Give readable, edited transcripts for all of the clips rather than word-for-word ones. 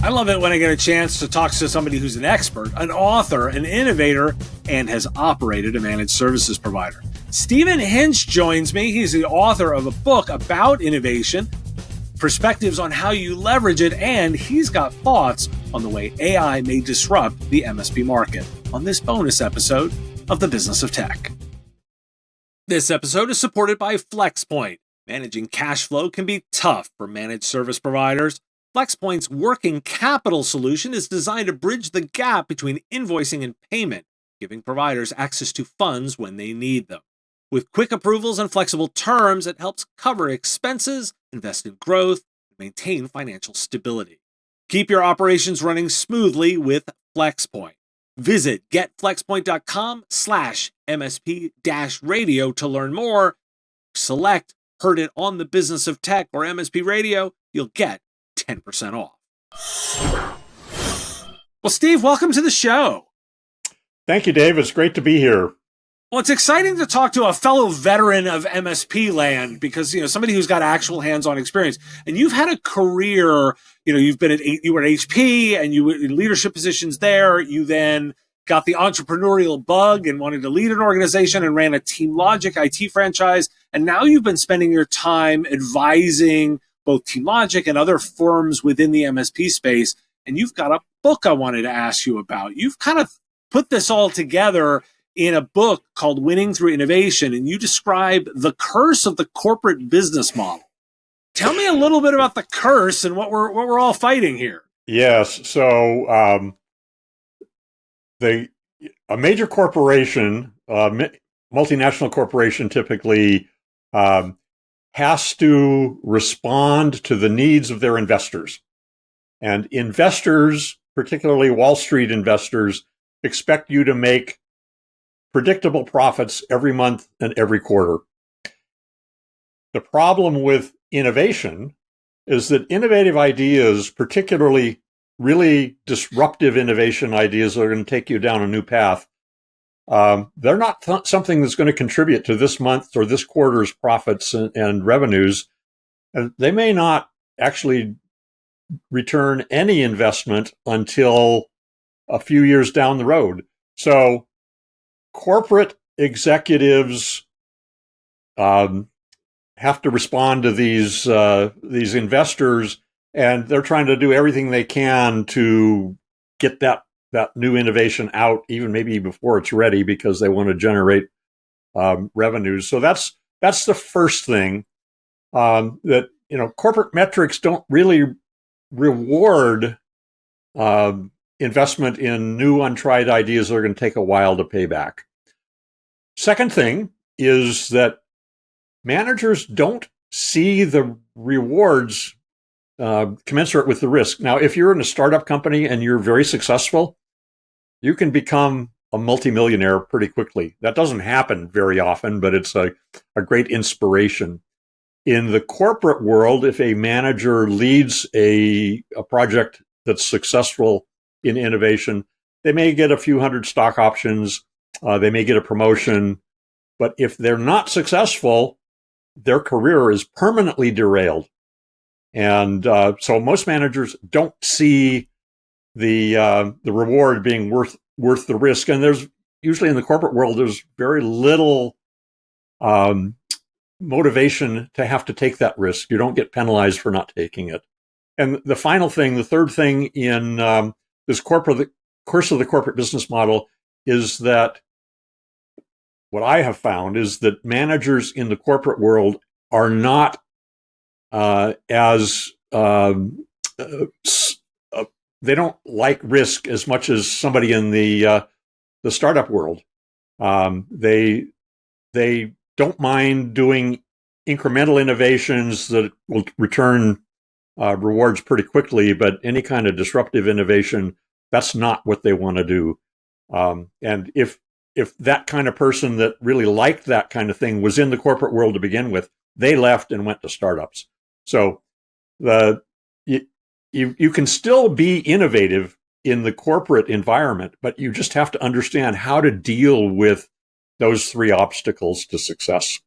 I love it when I get a chance to talk to somebody who's an expert, an author, an innovator, and has operated a managed services provider. Stephen Hinch joins me. He's the author of a book about innovation, perspectives on how you leverage it, and he's got thoughts on the way AI may disrupt the MSP market on this bonus episode of The Business of Tech. This episode is supported by FlexPoint. Managing cash flow can be tough for managed service providers. FlexPoint's working capital solution is designed to bridge the gap between invoicing and payment, giving providers access to funds when they need them. With quick approvals and flexible terms, it helps cover expenses, invest in growth, and maintain financial stability. Keep your operations running smoothly with FlexPoint. Visit getflexpoint.com/MSP-radio to learn more. Select Heard It on the Business of Tech or MSP Radio. You'll get 10% off. Well, Steve, welcome to the show. Thank you, Dave. It's great to be here. Well, it's exciting to talk to a fellow veteran of MSP land because, somebody who's got actual hands-on experience. And you've had a career, you were at HP and you were in leadership positions there. You then got the entrepreneurial bug and wanted to lead an organization and ran a TeamLogic IT franchise. And now you've been spending your time advising both TeamLogic and other firms within the MSP space. And you've got a book I wanted to ask you about. You've kind of put this all together in a book called Winning Through Innovation, and you describe the curse of the corporate business model. Tell me a little bit about the curse and what we're all fighting here. Yes. So a major corporation, multinational corporation typically, has to respond to the needs of their investors. And investors, particularly Wall Street investors, expect you to make predictable profits every month and every quarter. The problem with innovation is that innovative ideas, particularly really disruptive innovation ideas that are going to take you down a new path, they're not something that's going to contribute to this month or this quarter's profits and revenues. And they may not actually return any investment until a few years down the road. So corporate executives have to respond to these investors, and they're trying to do everything they can to get that new innovation out, even maybe before it's ready, because they want to generate revenues. So that's the first thing, that corporate metrics don't really reward investment in new untried ideas that are going to take a while to pay back. Second thing is that managers don't see the rewards commensurate with the risk. Now, if you're in a startup company and you're very successful, you can become a multimillionaire pretty quickly. That doesn't happen very often, but it's a great inspiration. In the corporate world, if a manager leads a project that's successful in innovation, they may get a few hundred stock options, they may get a promotion, but if they're not successful, their career is permanently derailed. And so most managers don't see the reward being worth the risk. And there's usually in the corporate world, there's very little motivation to have to take that risk. You don't get penalized for not taking it. And the final thing, the third thing in this course of the corporate business model is that what I have found is that managers in the corporate world are not they don't like risk as much as somebody in the startup world. They don't mind doing incremental innovations that will return rewards pretty quickly, but any kind of disruptive innovation, that's not what they want to do. And if that kind of person that really liked that kind of thing was in the corporate world to begin with, they left and went to startups. So you can still be innovative in the corporate environment, but you just have to understand how to deal with those three obstacles to success.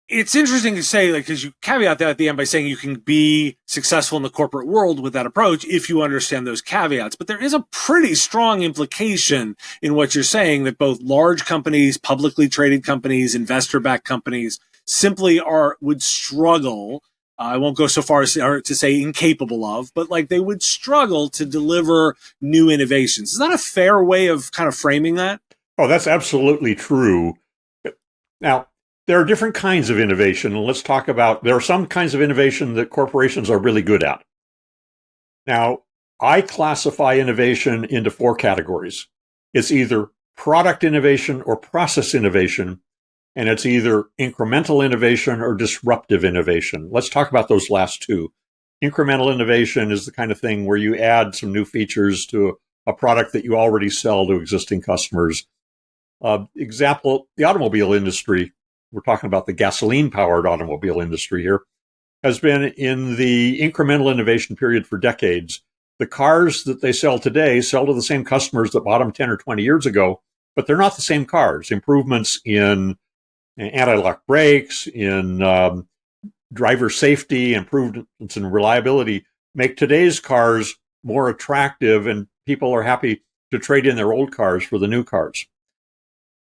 It's interesting to say, like, because you caveat that at the end by saying you can be successful in the corporate world with that approach if you understand those caveats. But there is a pretty strong implication in what you're saying that both large companies, publicly traded companies, investor-backed companies simply would struggle. I won't go so far as to say incapable of, but like they would struggle to deliver new innovations. Is that a fair way of kind of framing that? Oh, that's absolutely true. Now, there are different kinds of innovation, and let's talk about, there are some kinds of innovation that corporations are really good at. Now, I classify innovation into 4 categories. It's either product innovation or process innovation, and it's either incremental innovation or disruptive innovation. Let's talk about those last 2. Incremental innovation is the kind of thing where you add some new features to a product that you already sell to existing customers. Example, the automobile industry, we're talking about the gasoline-powered automobile industry here, has been in the incremental innovation period for decades. The cars that they sell today sell to the same customers that bought them 10 or 20 years ago, but they're not the same cars. Improvements in anti-lock brakes, in driver safety, improvements in reliability make today's cars more attractive, and people are happy to trade in their old cars for the new cars.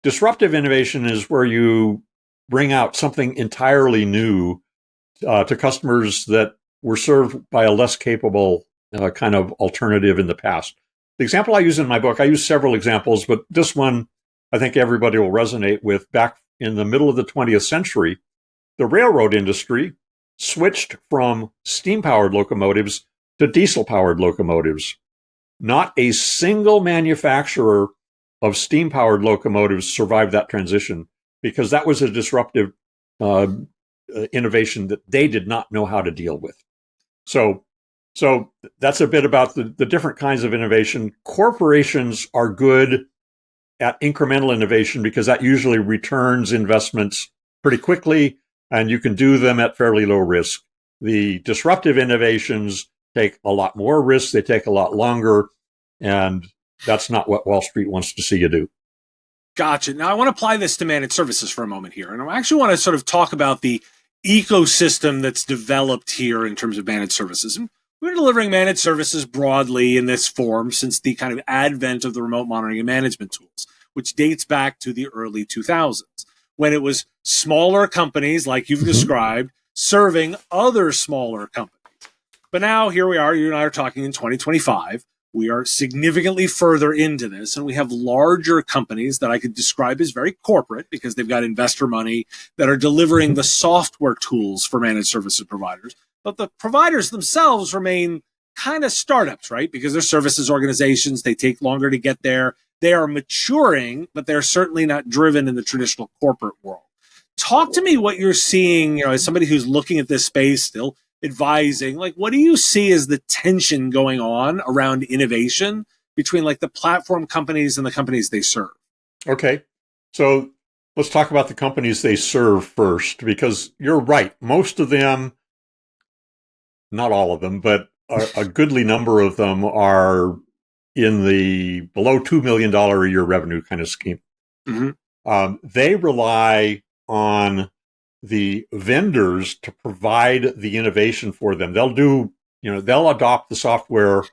Disruptive innovation is where you bring out something entirely new to customers that were served by a less capable kind of alternative in the past. The example I use in my book, I use several examples, but this one I think everybody will resonate with. Back in the middle of the 20th century, the railroad industry switched from steam-powered locomotives to diesel-powered locomotives. Not a single manufacturer of steam-powered locomotives survived that transition, because that was a disruptive innovation that they did not know how to deal with. So that's a bit about the different kinds of innovation. Corporations are good at incremental innovation because that usually returns investments pretty quickly, and you can do them at fairly low risk. The disruptive innovations take a lot more risk, they take a lot longer, and that's not what Wall Street wants to see you do. Gotcha. Now I want to apply this to managed services for a moment here. And I actually want to sort of talk about the ecosystem that's developed here in terms of managed services. And we're delivering managed services broadly in this form since the kind of advent of the remote monitoring and management tools, which dates back to the early 2000s, when it was smaller companies like you've described serving other smaller companies. But now here we are, you and I are talking in 2025. We are significantly further into this, and we have larger companies that I could describe as very corporate because they've got investor money that are delivering the software tools for managed services providers. But the providers themselves remain kind of startups, right? Because they're services organizations. They take longer to get there. They are maturing, but they're certainly not driven in the traditional corporate world. Talk to me what you're seeing, as somebody who's looking at this space still, advising, like, what do you see as the tension going on around innovation between like the platform companies and the companies they serve? Okay. So let's talk about the companies they serve first, because you're right. Most of them, not all of them, but a goodly number of them are in the below $2 million a year revenue kind of scheme. They rely on the vendors to provide the innovation for them. They'll adopt the software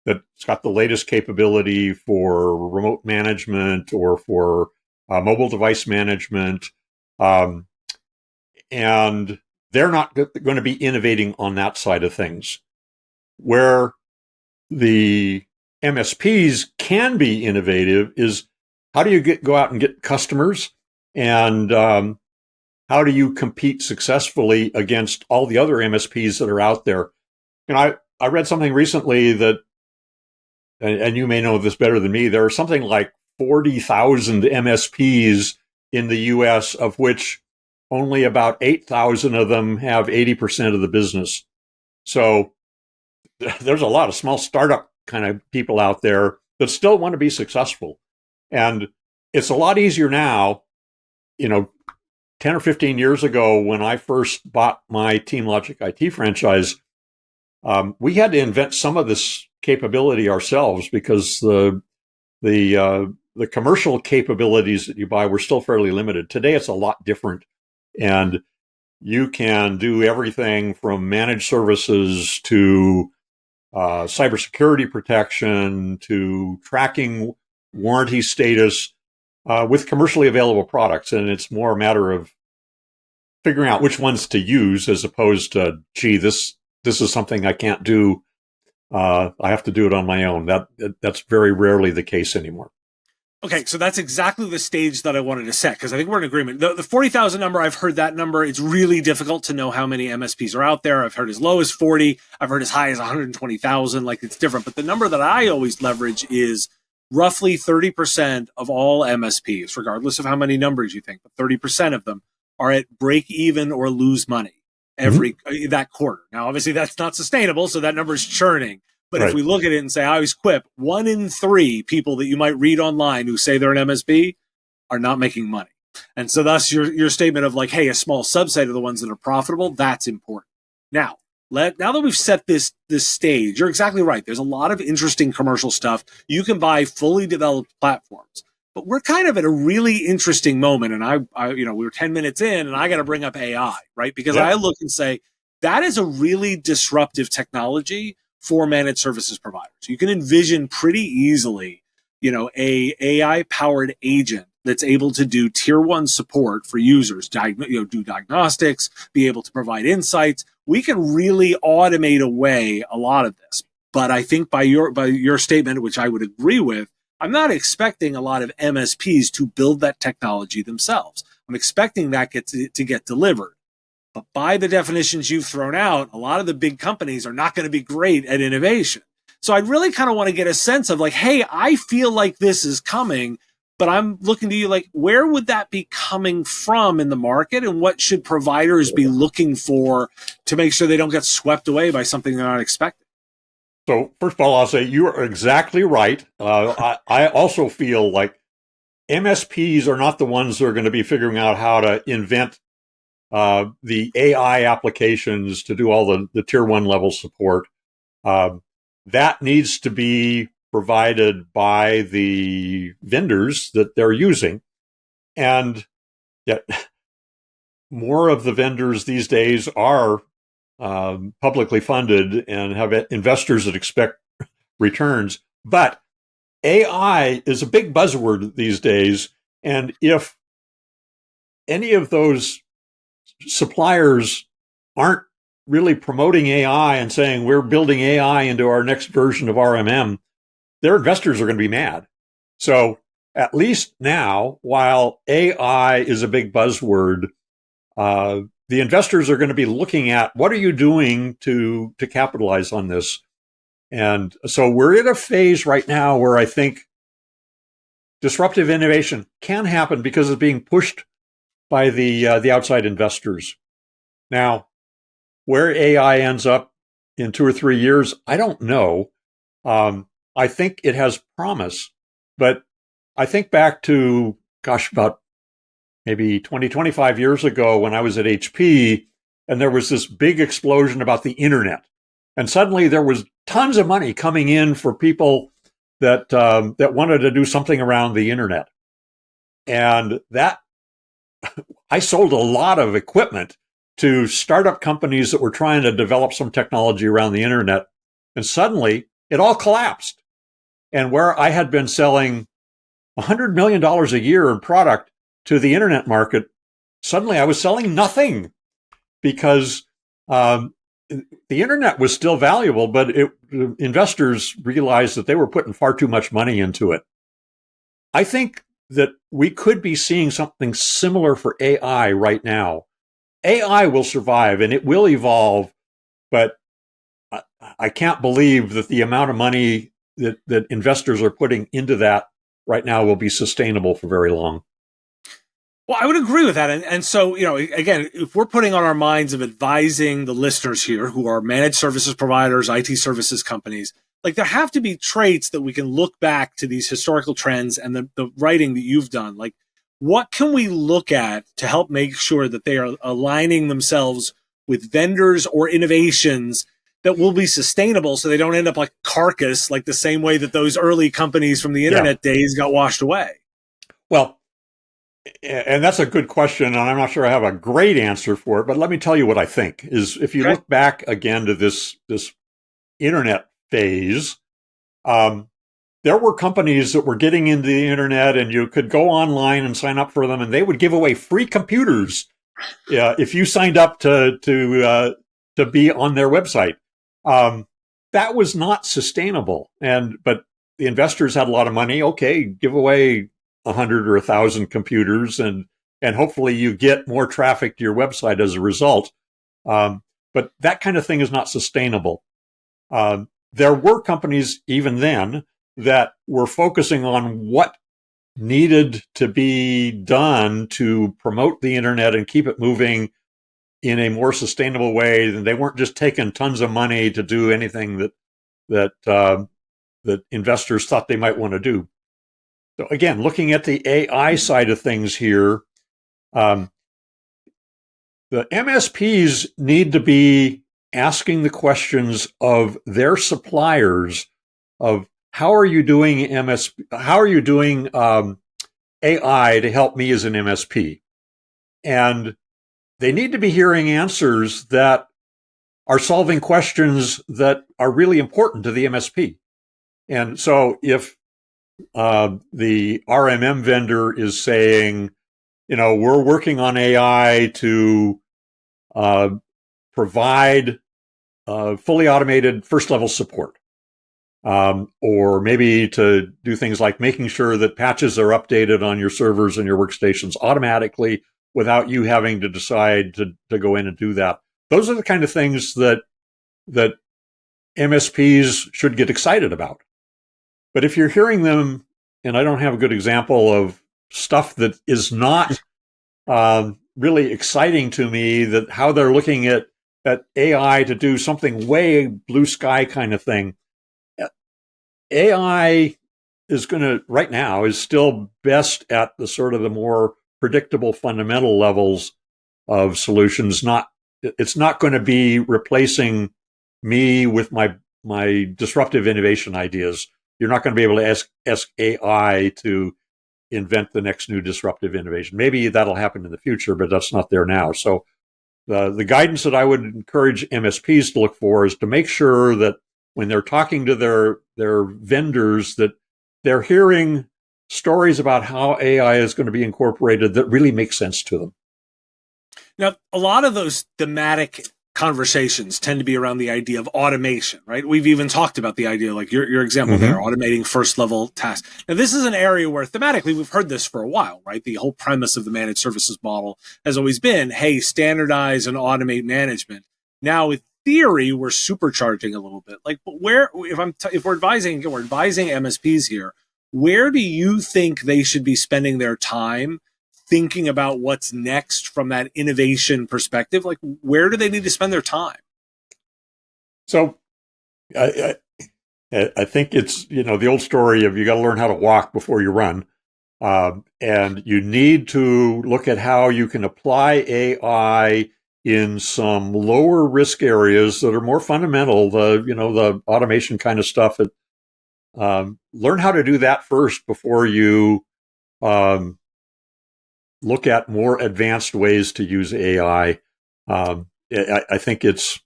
that's got the latest capability for remote management or for mobile device management. And they're not going to be innovating on that side of things. Where the MSPs can be innovative is, how do you go out and get customers, and how do you compete successfully against all the other MSPs that are out there? I read something recently that, and you may know this better than me, there are something like 40,000 MSPs in the US, of which only about 8,000 of them have 80% of the business. So there's a lot of small startup kind of people out there that still want to be successful. And it's a lot easier now, 10 or 15 years ago, when I first bought my TeamLogic IT franchise, we had to invent some of this capability ourselves, because the commercial capabilities that you buy were still fairly limited. Today, it's a lot different. And you can do everything from managed services to cybersecurity protection to tracking warranty status with commercially available products. And it's more a matter of figuring out which ones to use as opposed to, gee, this is something I can't do. I have to do it on my own. That's very rarely the case anymore. Okay, so that's exactly the stage that I wanted to set, because I think we're in agreement. The 40,000 number, I've heard that number. It's really difficult to know how many MSPs are out there. I've heard as low as 40. I've heard as high as 120,000. Like, it's different. But the number that I always leverage is roughly 30% of all MSPs, regardless of how many numbers you think, but 30% of them are at break even or lose money every that quarter. Now, obviously, that's not sustainable, so that number is churning. But if we look at it and say, I always quip, 1 in 3 people that you might read online who say they're an MSP are not making money. And so thus your statement of like, hey, a small subset of the ones that are profitable, that's important. Now that we've set this stage, you're exactly right. There's a lot of interesting commercial stuff. You can buy fully developed platforms. But we're kind of at a really interesting moment. And I we were 10 minutes in and I got to bring up AI, right? Because I look and say, that is a really disruptive technology for managed services providers. You can envision pretty easily, a AI-powered agent that's able to do tier 1 support for users, do diagnostics, be able to provide insights. We can really automate away a lot of this. But I think by your statement, which I would agree with, I'm not expecting a lot of MSPs to build that technology themselves. I'm expecting that to get delivered. But by the definitions you've thrown out, a lot of the big companies are not going to be great at innovation. So I really kind of want to get a sense of like, hey, I feel like this is coming, but I'm looking to you like, where would that be coming from in the market? And what should providers be looking for to make sure they don't get swept away by something they're not expecting? So first of all, I'll say you are exactly right. I also feel like MSPs are not the ones that are going to be figuring out how to invent the AI applications to do all the tier 1 level support. That needs to be provided by the vendors that they're using. And yet more of the vendors these days are publicly funded and have investors that expect returns. But AI is a big buzzword these days. And if any of those suppliers aren't really promoting AI and saying we're building AI into our next version of RMM, their investors are going to be mad. So at least now, while AI is a big buzzword, the investors are going to be looking at what are you doing to capitalize on this. And so we're in a phase right now where I think disruptive innovation can happen because it's being pushed by the outside investors. Now, where AI ends up in 2 or 3 years, I don't know. I think it has promise, but I think back to, about maybe 20, 25 years ago when I was at HP, and there was this big explosion about the internet. And suddenly there was tons of money coming in for people that wanted to do something around the internet. And that I sold a lot of equipment to startup companies that were trying to develop some technology around the internet. And suddenly it all collapsed. And where I had been selling $100 million a year in product to the internet market, suddenly I was selling nothing because the internet was still valuable, but investors realized that they were putting far too much money into it. I think that we could be seeing something similar for AI right now. AI will survive and it will evolve, but I can't believe that the amount of money that investors are putting into that right now will be sustainable for very long. Well, I would agree with that. And so, again, if we're putting on our minds of advising the listeners here who are managed services providers, IT services companies, like there have to be traits that we can look back to these historical trends and the writing that you've done. Like, what can we look at to help make sure that they are aligning themselves with vendors or innovations that will be sustainable so they don't end up like carcass, like the same way that those early companies from the internet days got washed away? Well, And that's a good question, and I'm not sure I have a great answer for it, but let me tell you what I think is if you Okay. look back again to this internet phase, um, there were companies that were getting into the internet, and you could go online and sign up for them, and they would give away free computers if you signed up to be on their website. That was not sustainable, but the investors had a lot of money. Okay, give away 100 or 1,000 computers, and hopefully you get more traffic to your website as a result. But that kind of thing is not sustainable. There were companies even then that were focusing on what needed to be done to promote the internet and keep it moving in a more sustainable way. And they weren't just taking tons of money to do anything that investors thought they might want to do. So again, looking at the AI side of things here, the MSPs need to be asking the questions of their suppliers of how are you doing AI to help me as an MSP? And they need to be hearing answers that are solving questions that are really important to the MSP. And so if the RMM vendor is saying, we're working on AI to provide fully automated first level support, or maybe to do things like making sure that patches are updated on your servers and your workstations automatically without you having to decide to go in and do that. Those are the kind of things that MSPs should get excited about. But if you're hearing them, and I don't have a good example of stuff that is not really exciting to me, that how they're looking at AI to do something way blue sky kind of thing. AI right now is still best at the sort of the more predictable fundamental levels of solutions. It's not going to be replacing me with my disruptive innovation ideas. You're not going to be able to ask AI to invent the next new disruptive innovation. Maybe that'll happen in the future, but that's not there now. So the guidance that I would encourage MSPs to look for is to make sure that when they're talking to their vendors, that they're hearing stories about how AI is going to be incorporated that really make sense to them. Now, a lot of those thematic conversations tend to be around the idea of automation, right? We've even talked about the idea, like your example there, automating first level tasks. Now, this is an area where thematically we've heard this for a while, right? The whole premise of the managed services model has always been, hey, standardize and automate management. Now, with theory, we're supercharging a little bit. Like, but if we're advising MSPs here, where do you think they should be spending their time thinking about what's next from that innovation perspective? Like, where do they need to spend their time? So I think it's, the old story of you got to learn how to walk before you run. And you need to look at how you can apply AI in some lower risk areas that are more fundamental, the automation kind of stuff. Learn how to do that first before you look at more advanced ways to use AI. I think it's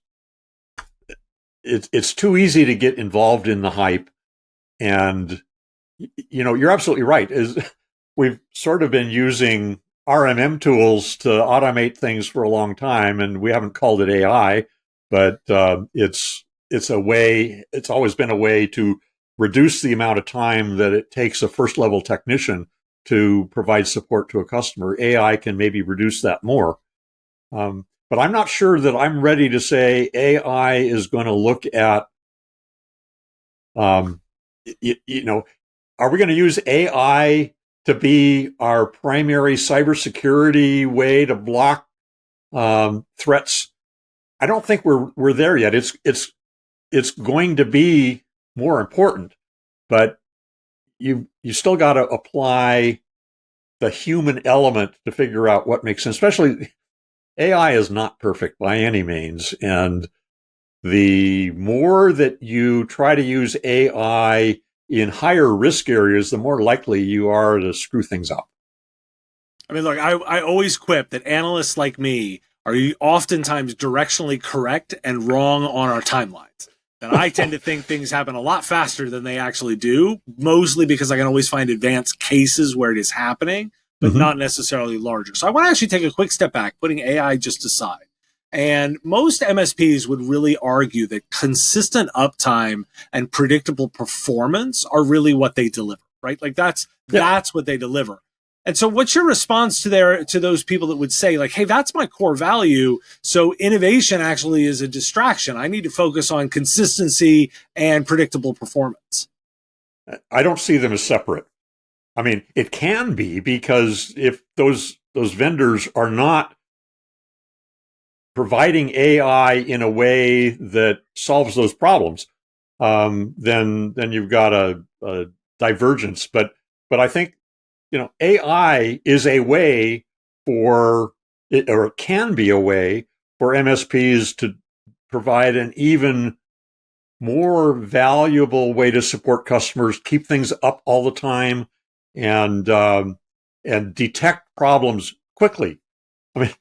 too easy to get involved in the hype. And, you're absolutely right. We've sort of been using RMM tools to automate things for a long time, and we haven't called it AI, but it's always been a way to reduce the amount of time that it takes a first level technician to provide support to a customer. AI can maybe reduce that more. But I'm not sure that I'm ready to say AI is going to look at, are we going to use AI to be our primary cybersecurity way to block threats? I don't think we're there yet. It's going to be more important, but you still got to apply the human element to figure out what makes sense. Especially AI is not perfect by any means, and the more that you try to use AI in higher risk areas, the more likely you are to screw things up. I mean, look, I always quip that analysts like me are oftentimes directionally correct and wrong on our timelines. And I tend to think things happen a lot faster than they actually do, mostly because I can always find advanced cases where it is happening, but not necessarily larger. So I want to actually take a quick step back, putting AI just aside. And most MSPs would really argue that consistent uptime and predictable performance are really what they deliver, right? Like that's what they deliver. And so what's your response to those people that would say like, hey, that's my core value. So innovation actually is a distraction. I need to focus on consistency and predictable performance. I don't see them as separate. I mean, it can be, because if those vendors are not providing AI in a way that solves those problems, then you've got a divergence. But I think, AI is a way or it can be a way for MSPs to provide an even more valuable way to support customers, keep things up all the time, and detect problems quickly. I mean,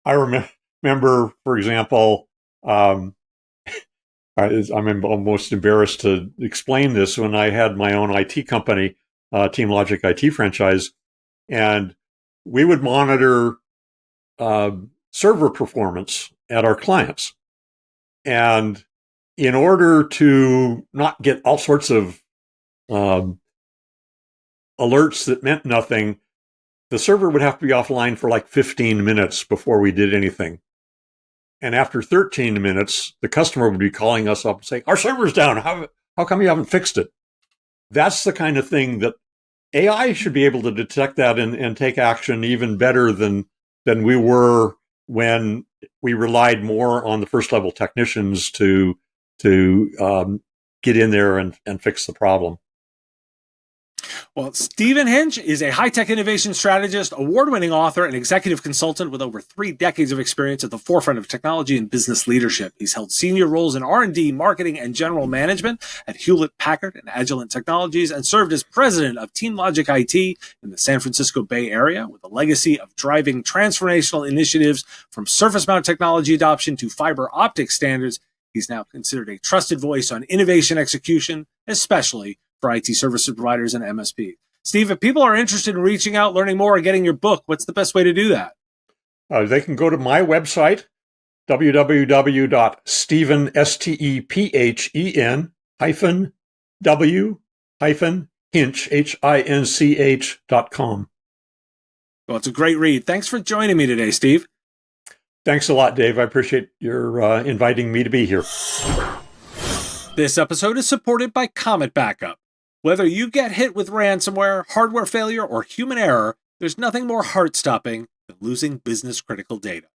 I remember, for example, I'm almost embarrassed to explain this, when I had my own IT company, Team Logic IT franchise, and we would monitor server performance at our clients. And in order to not get all sorts of alerts that meant nothing, the server would have to be offline for like 15 minutes before we did anything. And after 13 minutes, the customer would be calling us up and saying, our server's down. How come you haven't fixed it? That's the kind of thing that AI should be able to detect that and take action even better than we were when we relied more on the first level technicians to get in there and fix the problem. Well, Stephen Hinch is a high-tech innovation strategist, award-winning author, and executive consultant with over 3 decades of experience at the forefront of technology and business leadership. He's held senior roles in R&D, marketing, and general management at Hewlett-Packard and Agilent Technologies, and served as president of Team Logic IT in the San Francisco Bay Area, with a legacy of driving transformational initiatives from surface mount technology adoption to fiber optic standards. He's now considered a trusted voice on innovation execution, especially for IT service providers and MSP. Steve, if people are interested in reaching out, learning more, or getting your book, what's the best way to do that? They can go to my website, www.stephen-w-hinch.com. Well, it's a great read. Thanks for joining me today, Steve. Thanks a lot, Dave. I appreciate your inviting me to be here. This episode is supported by Comet Backup. Whether you get hit with ransomware, hardware failure, or human error, there's nothing more heart-stopping than losing business-critical data.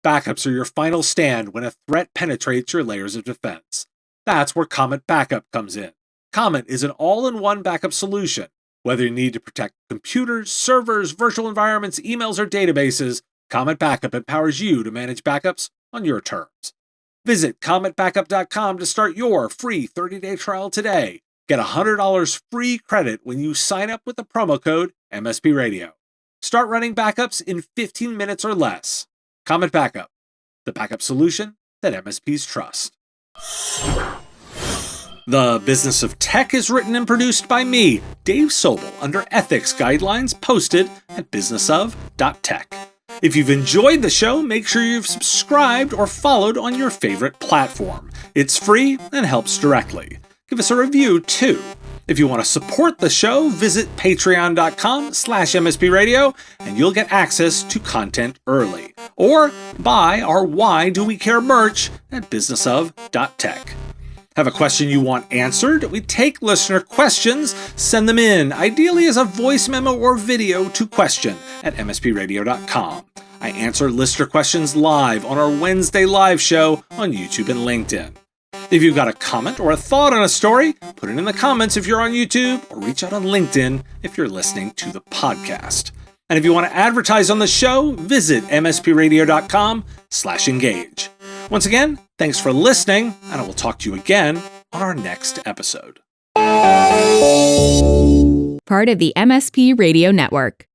Backups are your final stand when a threat penetrates your layers of defense. That's where Comet Backup comes in. Comet is an all-in-one backup solution. Whether you need to protect computers, servers, virtual environments, emails, or databases, Comet Backup empowers you to manage backups on your terms. Visit cometbackup.com to start your free 30-day trial today. Get $100 free credit when you sign up with the promo code MSP Radio. Start running backups in 15 minutes or less. Comet Backup, the backup solution that MSPs trust. The Business of Tech is written and produced by me, Dave Sobel, under ethics guidelines posted at businessof.tech. If you've enjoyed the show, make sure you've subscribed or followed on your favorite platform. It's free and helps directly. Give us a review, too. If you want to support the show, visit patreon.com/MSP Radio, and you'll get access to content early. Or buy our Why Do We Care merch at businessof.tech. Have a question you want answered? We take listener questions, send them in, ideally as a voice memo or video to question@mspradio.com. I answer listener questions live on our Wednesday live show on YouTube and LinkedIn. If you've got a comment or a thought on a story, put it in the comments if you're on YouTube, or reach out on LinkedIn if you're listening to the podcast. And if you want to advertise on the show, visit mspradio.com/engage. Once again, thanks for listening, and I will talk to you again on our next episode. Part of the MSP Radio Network.